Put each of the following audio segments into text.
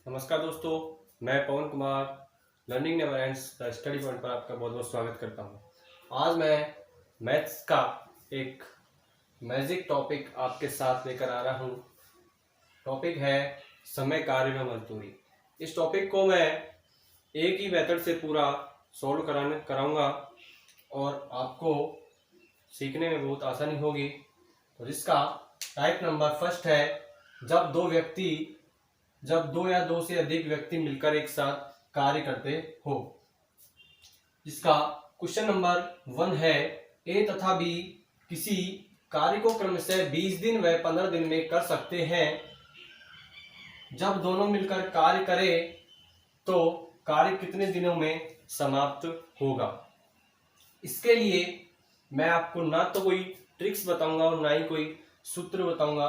नमस्कार दोस्तों, मैं Pawan Kumar learning never ends the study point पर आपका बहुत बहुत स्वागत करता हूं। आज मैं मैथ्स का एक मैजिक टॉपिक आपके साथ लेकर आ रहा हूं। टॉपिक है समय कार्य में मजदूरी। इस टॉपिक को मैं एक ही मेथड से पूरा सॉल्व कराऊंगा और आपको सीखने में बहुत आसानी होगी। तो जिसका टाइप नंबर फर्स्ट है, जब दो या दो से अधिक व्यक्ति मिलकर एक साथ कार्य करते हो। इसका क्वेश्चन नंबर 1 है, ए तथा बी किसी कार्य को क्रमशः 20 दिन व 15 दिन में कर सकते हैं। जब दोनों मिलकर कार्य करें तो कार्य कितने दिनों में समाप्त होगा। इसके लिए मैं आपको ना तो कोई ट्रिक्स बताऊंगा और ना ही कोई सूत्र बताऊंगा,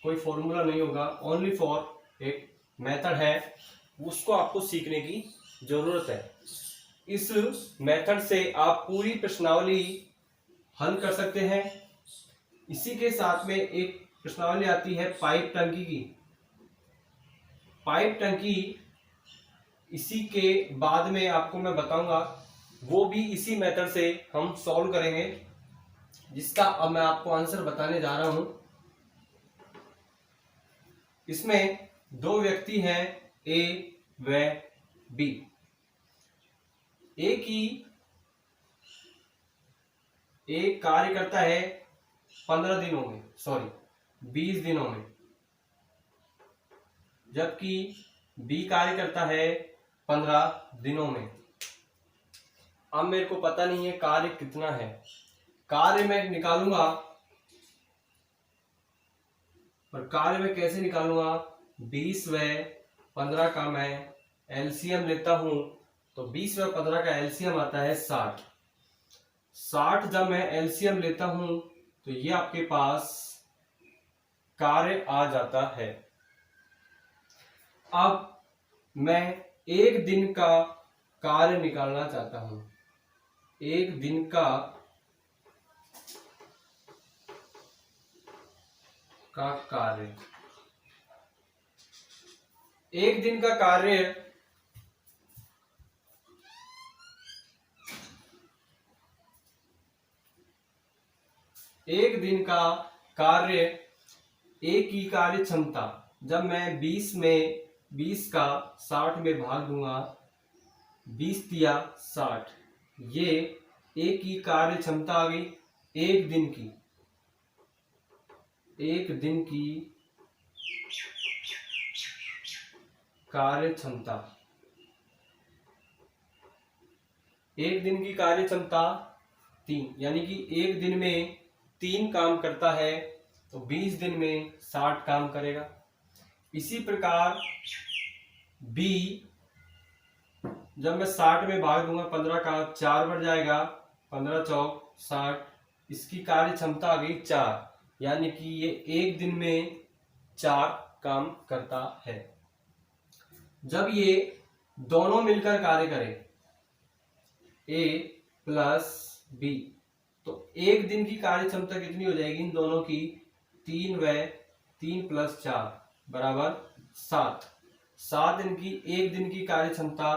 कोई फॉर्मूला नहीं होगा। ओनली फॉर एक मेथड है, उसको आपको सीखने की जरूरत है। इस मेथड से आप पूरी प्रश्नावली हल कर सकते हैं। इसी के साथ में एक प्रश्नावली आती है पाइप टंकी की। पाइप टंकी इसी के बाद में आपको मैं बताऊंगा, वो भी इसी मेथड से हम सॉल्व करेंगे, जिसका अब मैं आपको आंसर बताने जा रहा हूं। इसमें दो व्यक्ति हैं, ए व बी। एक कार्य करता है 20 दिनों में, जबकि बी कार्य करता है 15 दिनों में। अब मेरे को पता नहीं है कार्य कितना है। कार्य मैं निकालूंगा, और कार्य में कैसे निकालूंगा, 20 व 15 का मैं एलसीएम लेता हूं, तो 20 व 15 का एलसीएम आता है 60। जब मैं एलसीएम लेता हूं तो ये आपके पास कार्य आ जाता है। अब मैं एक दिन का कार्य निकालना चाहता हूं। एक दिन का कार्य, एक दिन का कार्य एक की कार्य क्षमता, जब मैं 20 का 60 में भाग दूंगा, 20 तिया 60, ये एक की कार्य क्षमता आ गई। एक दिन की कार्य क्षमता, एक दिन की कार्य क्षमता 3, यानी कि एक दिन में 3 काम करता है, तो 20 दिन में 60 काम करेगा। इसी प्रकार बी, जब मैं 60 में भाग दूंगा, 15 का 4 बढ़ जाएगा, 15 चौक 60, इसकी कार्य क्षमता आ गई 4, यानी कि ये एक दिन में 4 काम करता है। जब ये दोनों मिलकर कार्य करें, ए प्लस बी, तो एक दिन की कार्य क्षमता कितनी हो जाएगी इन दोनों की, 3 व 3 प्लस 4 बराबर 7। 7 दिन की, एक दिन की कार्य क्षमता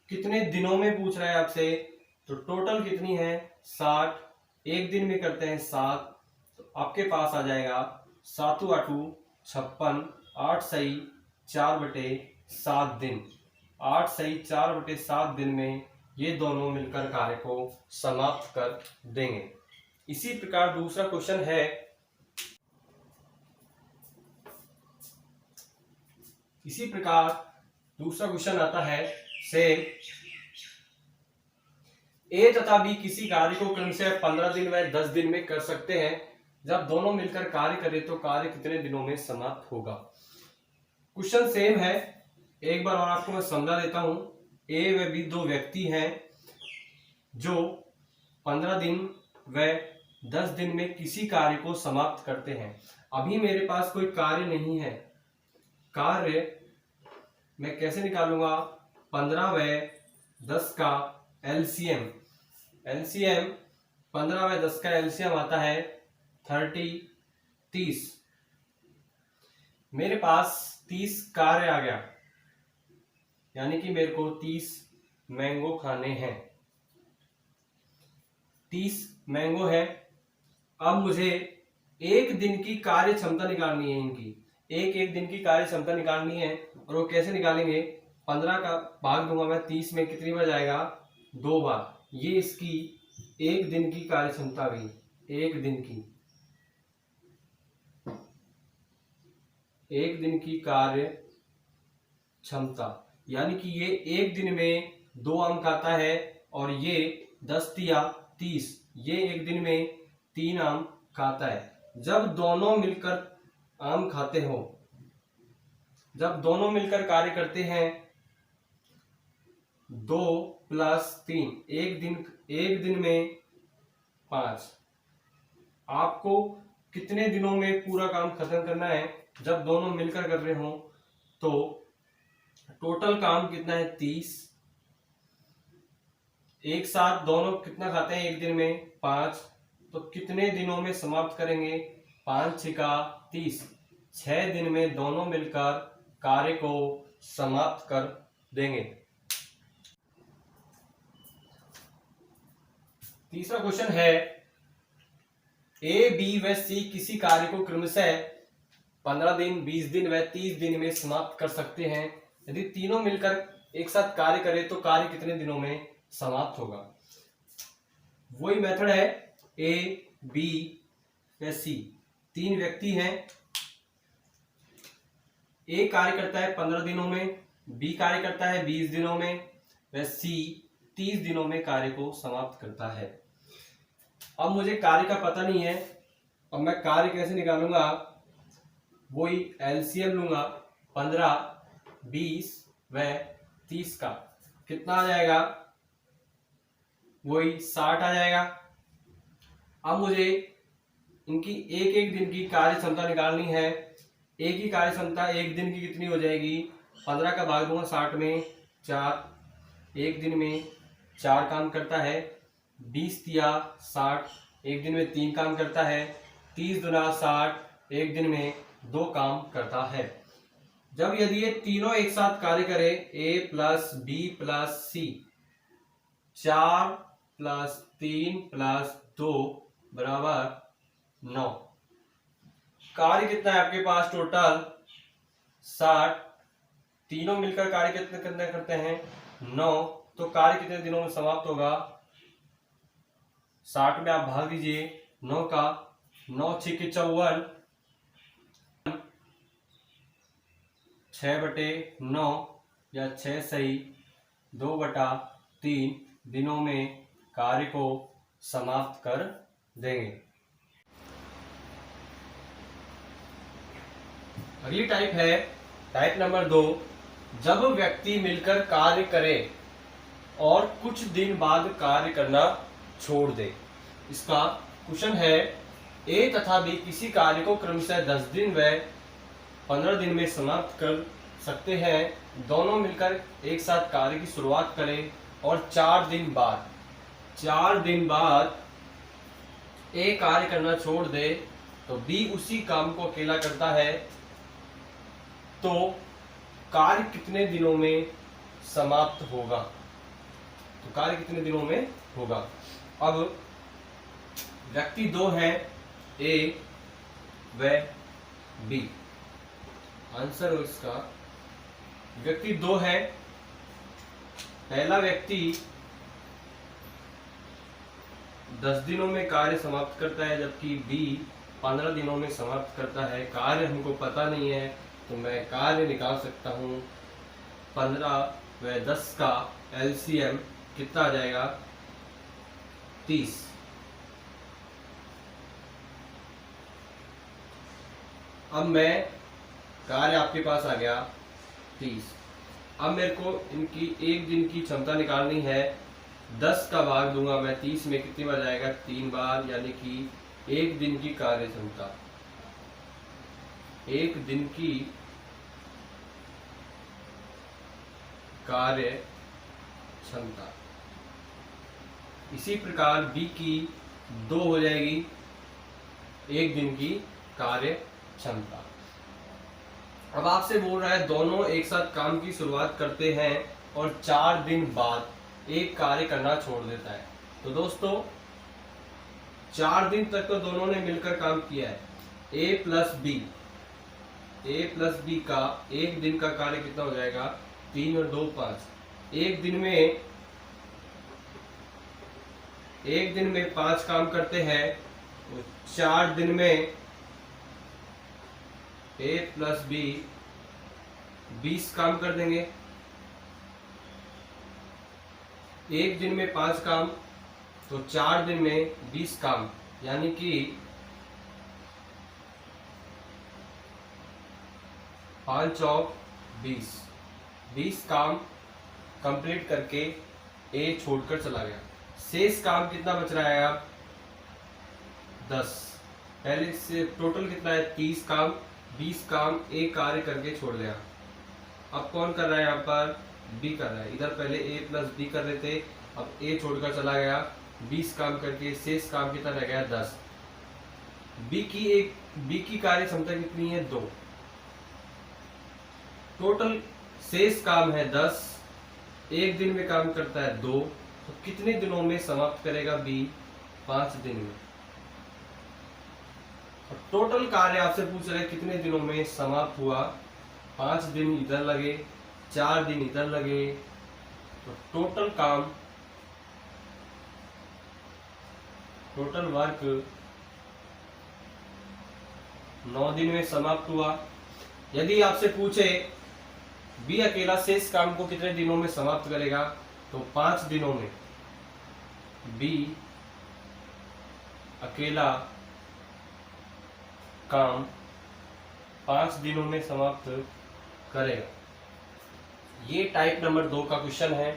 कितने दिनों में पूछ रहा है आपसे, तो टोटल कितनी है 60, एक दिन में करते हैं 7, तो आपके पास आ जाएगा 7 8 56, 8 सही 4/7 दिन। 8 सही 4/7 दिन में ये दोनों मिलकर कार्य को समाप्त कर देंगे। इसी प्रकार दूसरा क्वेश्चन है, आता है से ए तथा बी किसी कार्य को क्रमशः 15 दिन व 10 दिन में कर सकते हैं। जब दोनों मिलकर कार्य करें तो कार्य कितने दिनों में समाप्त होगा। क्वेश्चन सेम है, एक बार और आपको मैं समझा देता हूं। ए व बी दो व्यक्ति हैं जो 15 दिन व 10 दिन में किसी कार्य को समाप्त करते हैं। अभी मेरे पास कोई कार्य नहीं है। कार्य मैं कैसे निकालूंगा, 15 व 10 का एलसीएम 15 व 10 का एलसीएम आता है 30। मेरे पास 30 कार्य आ गया, यानी कि मेरे को 30 मैंगो खाने हैं। 30 मैंगो है। अब मुझे एक दिन की कार्य क्षमता निकालनी है इनकी। एक दिन की कार्य क्षमता निकालनी है, और वो कैसे निकालेंगे? 15 का भाग दूंगा मैं 30 में, कितनी बार जाएगा? 2 बार। ये इसकी एक दिन की कार्य क्षमता भी, एक दिन की कार्य क्षमता, यानी कि ये एक दिन में 2 आम खाता है, और ये 10 या 30, ये एक दिन में 3 आम खाता है। जब दोनों मिलकर आम खाते हो, जब दोनों मिलकर कार्य करते हैं, 2 + 3, एक दिन में 5। आपको कितने दिनों में पूरा काम खत्म करना है? जब दोनों मिलकर कर रहे हो तो टोटल काम कितना है? 30। एक साथ दोनों कितना खाते हैं एक दिन में? 5। तो कितने दिनों में समाप्त करेंगे? 5 × 6 = 30। 6 दिन में दोनों मिलकर कार्य को समाप्त कर देंगे। तीसरा क्वेश्चन है, ए, बी व सी किसी कार्य को क्रमशः 15 दिन, 20 दिन व 30 दिन में समाप्त कर सकते हैं। यदि तीनों मिलकर एक साथ कार्य करें तो कार्य कितने दिनों में समाप्त होगा? वही मेथड है, ए, बी व सी। 3 व्यक्ति हैं। ए कार्य करता है 15 दिनों में, बी कार्य करता है 20 दिनों में, व सी 30 दिनों में कार्य को समाप्त करता है। अब मुझे कार्य का पता नहीं है, अब मैं कार्य कैसे निकालूंगा? वही एलसीएम लूंगा। 15, 20 व 30 का कितना आ जाएगा? वही 60 आ जाएगा। अब मुझे इनकी एक दिन की कार्य क्षमता निकालनी है। एक की कार्य क्षमता एक दिन की कितनी हो जाएगी? 15 का भाग दूंगा 60 में, 4। एक दिन में 4 काम करता है। 20 या 60, एक दिन में 3 काम करता है। 30 × 60, एक दिन में 2 काम करता है। जब यदि ये तीनों एक साथ कार्य करें, ए + बी + सी, 4 + 3 + 2 = 9। कार्य कितना है आपके पास? टोटल 60। तीनों मिलकर कार्य कितने करते हैं? 9। तो कार्य कितने दिनों में समाप्त होगा? 60 में आप भाग दीजिए 9 का, 9 × 6 = 54, 6/9 या 6 सही 2/3 दिनों में कार्य को समाप्त कर देंगे। अगली टाइप है टाइप नंबर 2, जब व्यक्ति मिलकर कार्य करे और कुछ दिन बाद कार्य करना छोड़ दे। इसका क्वेश्चन है, ए तथा बी किसी कार्य को क्रमशः 10 दिन व 15 दिन में समाप्त कर सकते हैं। दोनों मिलकर एक साथ कार्य की शुरुआत करें और 4 दिन बाद ए कार्य करना छोड़ दे तो बी उसी काम को अकेला करता है, तो कार्य कितने दिनों में समाप्त होगा? तो कार्य कितने दिनों में होगा? अब व्यक्ति 2 हैं, ए व बी। आंसर हो इसका, व्यक्ति 2 है। पहला व्यक्ति 10 दिनों में कार्य समाप्त करता है, जबकि बी 15 दिनों में समाप्त करता है। कार्य हमको पता नहीं है, तो मैं कार्य निकाल सकता हूँ। 15 व 10 का एलसीएम कितना आ जाएगा? 30। अब मैं कार्य आपके पास आ गया 30। अब मेरे को इनकी एक दिन की क्षमता निकालनी है। 10 का भाग दूंगा मैं 30 में, कितनी बार जाएगा? 3 बार, यानी कि एक दिन की कार्य क्षमता, एक दिन की कार्य क्षमता। इसी प्रकार बी की 2 हो जाएगी एक दिन की कार्य क्षमता। अब आपसे बोल रहा है दोनों एक साथ काम की शुरुआत करते हैं और 4 दिन बाद एक कार्य करना छोड़ देता है। तो दोस्तों 4 दिन तक तो दोनों ने मिलकर काम किया है। ए प्लस बी का एक दिन का कार्य कितना हो जाएगा, 3 और 2 5। एक दिन में 5 काम करते हैं, तो 4 दिन में ए प्लस बी 20 काम कर देंगे। एक दिन में 5 काम, तो 4 दिन में 20 काम, यानी कि 5 और 20 काम कंप्लीट करके ए छोड़कर चला गया। शेष काम कितना बच रहा है अब, 10। पहले से टोटल कितना है, 30 काम, 20 काम ए कार्य करके छोड़ गया। अब कौन कर रहा है, यहाँ पर बी कर रहा है। इधर पहले ए प्लस बी कर रहे थे, अब ए छोड़कर चला गया, 20 काम करके शेष काम कितना रह गया, 10। बी की कार्य क्षमता कितनी है, 2। टोटल शेष काम है 10, एक दिन में काम करता है 2, तो कितने दिनों में समाप्त करेगा बी, 5 दिन में। और टोटल कार्य आपसे पूछ रहे कितने दिनों में समाप्त हुआ, 5 दिन इधर लगे, 4 दिन इधर लगे, तो टोटल वर्क 9 दिन में समाप्त हुआ। यदि आपसे पूछे बी अकेला शेष काम को कितने दिनों में समाप्त करेगा, तो 5 दिनों में बी अकेला काम 5 दिनों में समाप्त करेगा। ये टाइप नंबर 2 का क्वेश्चन है।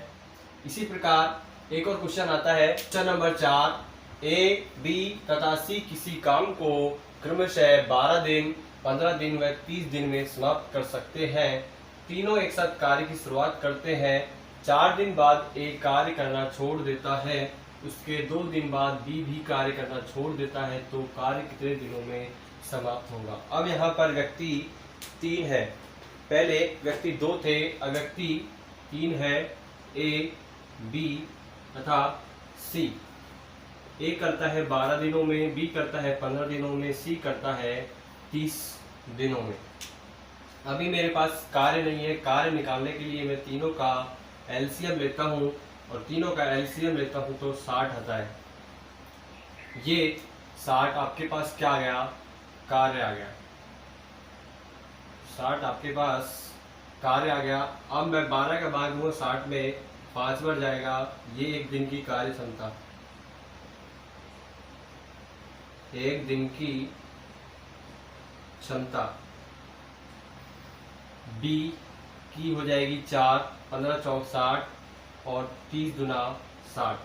इसी प्रकार एक और क्वेश्चन आता है, क्वेश्चन नंबर 4, ए, बी तथा सी किसी काम को क्रमशः 12 दिन, 15 दिन व 30 दिन में समाप्त कर सकते हैं। तीनों एक साथ कार्य की शुरुआत करते हैं, 4 दिन बाद ए कार्य करना छोड़ देता है, उसके 2 दिन बाद बी भी कार्य करना छोड़ देता है, तो कार्य कितने दिनों में समाप्त होगा। अब यहाँ पर व्यक्ति 3 है, पहले व्यक्ति 2 थे, अब व्यक्ति 3 है, ए, बी तथा सी। ए करता है 12 दिनों में, बी करता है 15 दिनों में, सी करता है 30 दिनों में। अभी मेरे पास कार्य नहीं है, कार्य निकालने के लिए मैं तीनों का एलसीएम लेता हूँ, और तीनों का एलसीएम लेता हूँ तो 60 आता है। ये 60 आपके पास क्या आ गया, कार्य आ गया। 60 आपके पास कार्य आ गया। अब मैं 12 का भाग दूंगा 60 में, 5 बढ़ जाएगा, ये एक दिन की कार्य क्षमता, एक दिन की क्षमता बी की हो जाएगी 4, 15 चौक 60 और 30 दुना 60।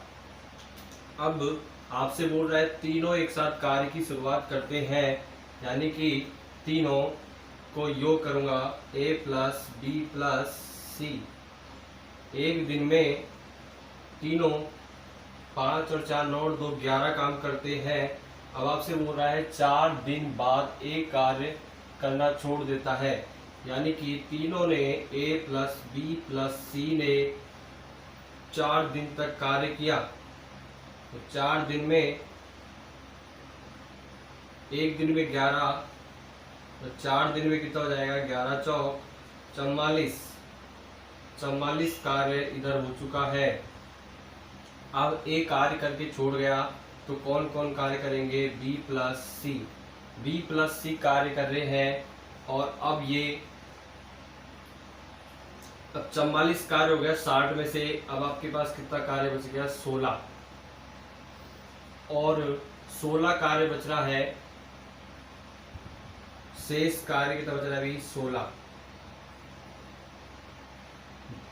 अब आपसे बोल रहा है तीनों एक साथ कार्य की शुरुआत करते हैं, यानी कि तीनों को योग करूंगा, ए प्लस बी प्लस सी। एक दिन में तीनों 5 और 4 9 और 2 11 काम करते हैं। अब आपसे बोल रहा है 4 दिन बाद ए कार्य करना छोड़ देता है, यानी कि तीनों ने ए प्लस बी प्लस सी ने 4 दिन तक कार्य किया, तो 4 दिन में, एक दिन में 11, तो 4 दिन में कितना हो जाएगा, 11 चौक 44 कार्य इधर हो चुका है। अब ए कार्य करके छोड़ गया, तो कौन कौन कार्य करेंगे, बी प्लस सी कार्य कर रहे हैं। और अब ये अब 44 कार्य हो गया 60 में से, अब आपके पास कितना कार्य बच गया, 16, और 16 कार्य बच रहा है, शेष कार्य कितना बच रहा है अभी, 16।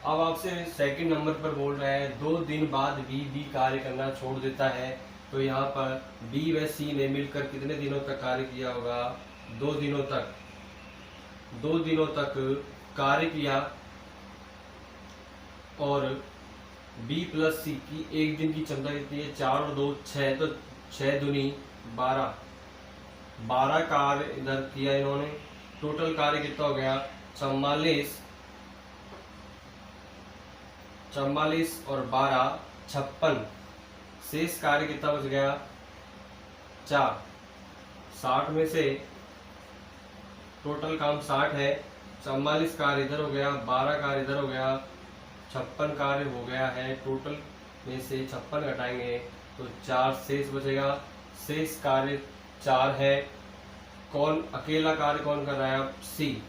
अब आपसे सेकंड नंबर पर बोल रहा है 2 दिन बाद बी कार्य करना छोड़ देता है, तो यहाँ पर बी व सी ने मिलकर कितने दिनों तक कार्य किया होगा, 2 दिनों तक। 2 दिनों तक कार्य किया, और बी प्लस सी की एक दिन की क्षमता कितनी है, 4 और 2 6, तो 6 दूनी 12 कार्य इधर किया इन्होंने, टोटल कार्य कितना हो गया 44, 44 और 12 56। शेष कार्य कितना बच गया 4। 60 में से टोटल काम 60 है, 44 कार्य इधर हो गया, 12 कार्य इधर हो गया, 56 कार्य हो गया है। टोटल में से 56 घटाएंगे तो 4 शेष बचेगा। शेष कार्य 4 है। कौन अकेला कार्य कौन कर रहा है? सी।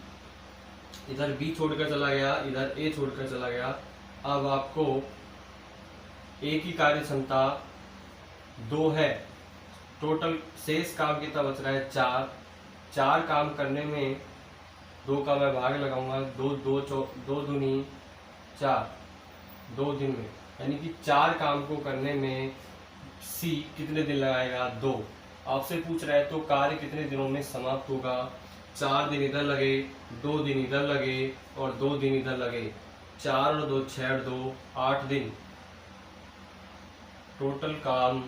इधर बी छोड़कर चला गया, इधर ए छोड़कर चला गया। अब आपको ए की कार्य क्षमता 2 है। टोटल शेष काम कितना बच रहा है 4। 4 काम करने में 2 का मैं भाग लगाऊंगा, 2 दूनी 4, 2 दिन में, यानी कि 4 काम को करने में सी कितने दिन लगाएगा 2। आपसे पूछ रहा है तो कार्य कितने दिनों में समाप्त होगा? 4 दिन इधर लगे, 2 दिन इधर लगे और 2 दिन इधर लगे। 4 और 2 6 और 2 8 दिन। टोटल काम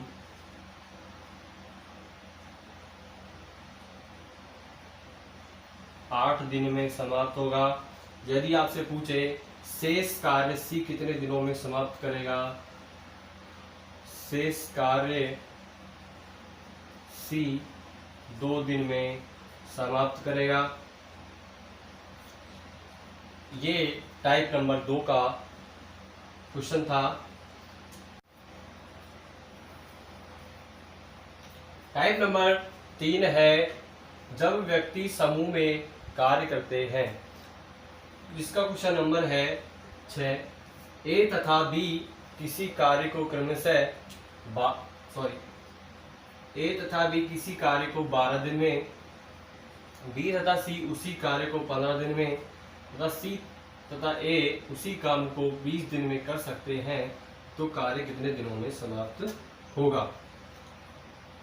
8 दिन में समाप्त होगा। यदि आपसे पूछे शेष कार्य सी कितने दिनों में समाप्त करेगा? शेष कार्य सी 2 दिन में समाप्त करेगा। ये टाइप नंबर 2 का क्वेश्चन था। टाइप नंबर 3 है जब व्यक्ति समूह में कार्य करते हैं। जिसका क्वेश्चन नंबर है 6। ए तथा बी किसी कार्य को क्रमशः ए तथा बी किसी कार्य को 12 दिन में, बी तथा सी उसी कार्य को 15 दिन में तथा सी तथा ए उसी काम को 20 दिन में कर सकते हैं, तो कार्य कितने दिनों में समाप्त होगा?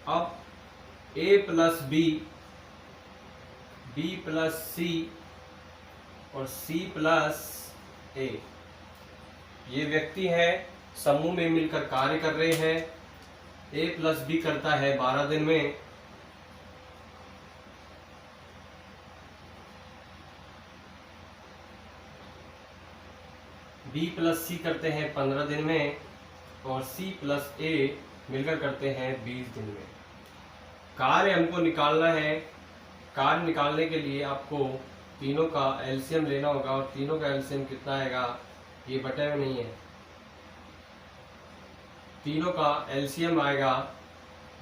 अब ए प्लस बी, बी प्लस सी और सी प्लस ए, ये व्यक्ति हैं, समूह में मिलकर कार्य कर रहे हैं। ए प्लस बी करता है 12 दिन में, बी प्लस सी करते हैं 15 दिन में और सी प्लस ए मिलकर करते हैं 20 दिन में। कार्य हमको निकालना है। कार्य निकालने के लिए आपको तीनों का एलसीएम लेना होगा और तीनों का एलसीएम कितना आएगा? ये बटे में नहीं है, तीनों का एलसीएम आएगा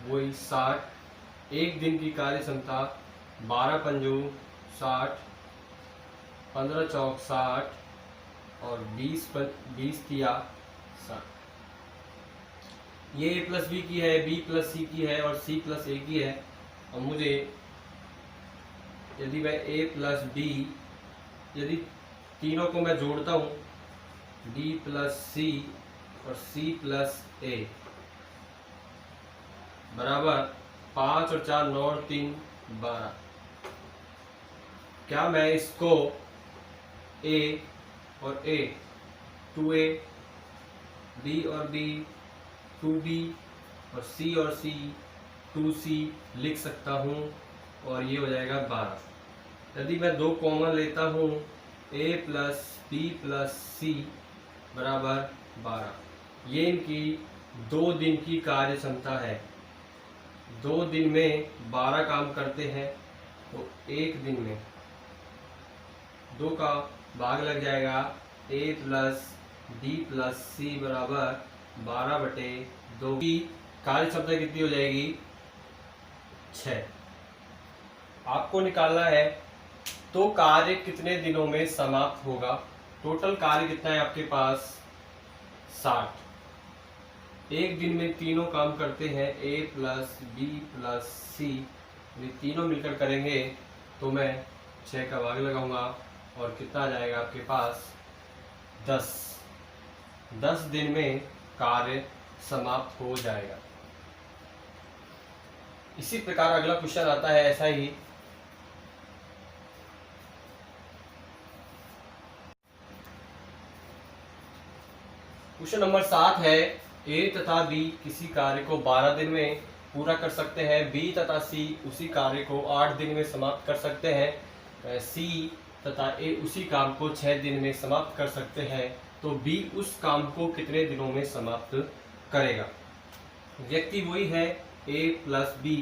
वही 60। एक दिन की कार्य क्षमता 12 पंजू 60, 15 चौक 60 और 20 तिया 60। ये ए प्लस बी की है, बी प्लस सी की है और सी प्लस ए की है। और मुझे यदि मैं ए प्लस बी, यदि तीनों को मैं जोड़ता हूँ, डी प्लस सी और सी प्लस ए बराबर 5 और 4 9 और 3 12। क्या मैं इसको ए और ए, 2a, बी और बी 2b और सी और सी 2c लिख सकता हूँ और ये हो जाएगा 12। यदि मैं 2 कॉमन लेता हूँ, a प्लस बी प्लस सी बराबर 12। ये इनकी 2 दिन की कार्य क्षमता है। 2 दिन में 12 काम करते हैं तो 1 दिन में 2 का भाग लग जाएगा। a प्लस बी प्लस सी बराबर 12/2 की कार्य क्षमता कितनी हो जाएगी? 6। आपको निकालना है तो कार्य कितने दिनों में समाप्त होगा? टोटल कार्य कितना है आपके पास? 60। एक दिन में तीनों काम करते हैं, a प्लस बी प्लस सी, ये तीनों मिलकर करेंगे तो मैं 6 का भाग लगाऊंगा और कितना आ जाएगा आपके पास? 10। 10 दिन में कार्य समाप्त हो जाएगा। इसी प्रकार अगला क्वेश्चन आता है ऐसा ही। क्वेश्चन नंबर 7 है ए तथा बी किसी कार्य को 12 दिन में पूरा कर सकते हैं, बी तथा सी उसी कार्य को 8 दिन में समाप्त कर सकते हैं। सी तथा ए उसी काम को 6 दिन में समाप्त कर सकते हैं, तो बी उस काम को कितने दिनों में समाप्त करेगा। व्यक्ति वही है ए प्लस बी,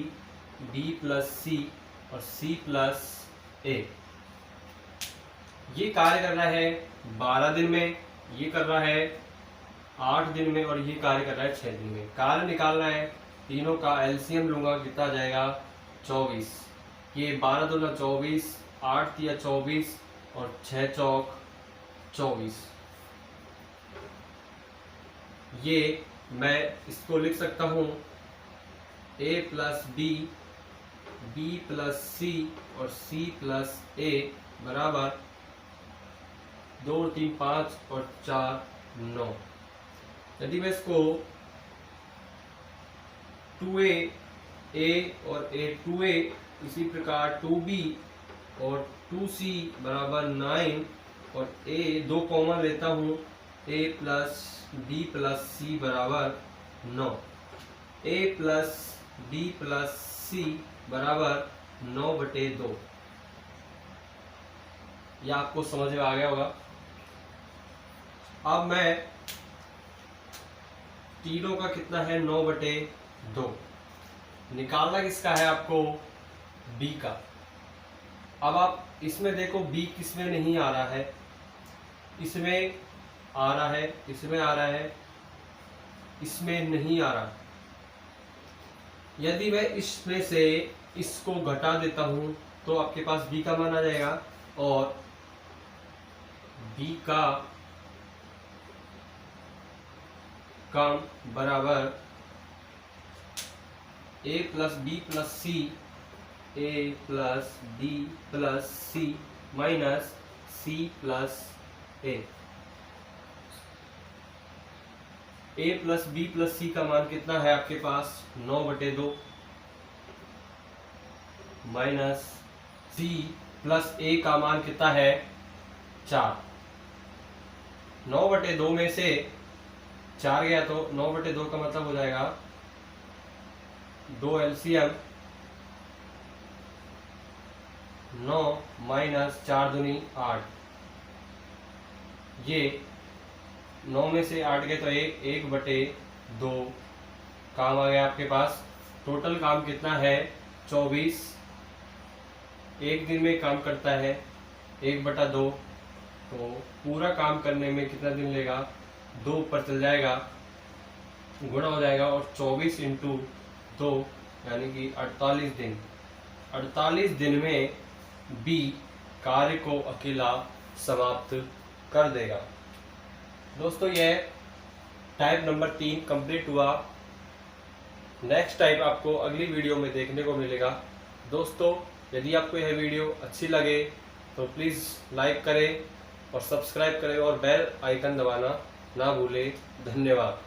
बी प्लस सी और सी प्लस ए। ये कार्य कर रहा है 12 दिन में, ये कर रहा है 8 दिन में और ये कार्य कर रहा है 6 दिन में। कार्य निकालना है, तीनों का एलसीएम लूंगा, कितना जाएगा 24। ये 12 दूना 24, 8 तिया 24 और 6 चौक 24। ये मैं इसको लिख सकता हूँ ए प्लस बी, बी प्लस सी और सी प्लस ए बराबर 2 3 5 और 4 9। यदि मैं इसको 2a a और a 2a, इसी प्रकार 2b और 2c बराबर 9 और a 2 कॉमन लेता हूँ, a plus b plus c बराबर 9। a plus b plus c बराबर 9/2। यह आपको समझ में आ गया होगा। अब मैं तीनों का कितना है 9/2 निकालना किसका है आपको, b का। अब आप इसमें देखो b किसमें नहीं आ रहा है, इसमें आ रहा है, इसमें आ रहा है, इसमें नहीं आ रहा। यदि मैं इसमें से इसको घटा देता हूं तो आपके पास b का मान आ जाएगा और b का काम बराबर a plus B plus C, A plus B plus C minus C plus A. a plus B plus C का मान कितना है आपके पास 9/2 माइनस सी प्लस ए का मान कितना है 4। 9/2 में से 4 गया तो 9/2 का मतलब हो जाएगा 2 एलसीएम 9 माइनस 4 दूनी 8। ये 9 में से 8 गए तो 1/2 काम आ गया आपके पास। टोटल काम कितना है 24। एक दिन में काम करता है 1/2, तो पूरा काम करने में कितना दिन लेगा, 2 ऊपर चल जाएगा, गुणा हो जाएगा और 24 × 2 यानी कि 48 दिन। 48 दिन में बी कार्य को अकेला समाप्त कर देगा। दोस्तों यह टाइप नंबर 3 कंप्लीट हुआ। नेक्स्ट टाइप आपको अगली वीडियो में देखने को मिलेगा। दोस्तों यदि आपको यह वीडियो अच्छी लगे तो प्लीज़ लाइक करें और सब्सक्राइब करें और बेल आइकन दबाना ना भूलें। धन्यवाद।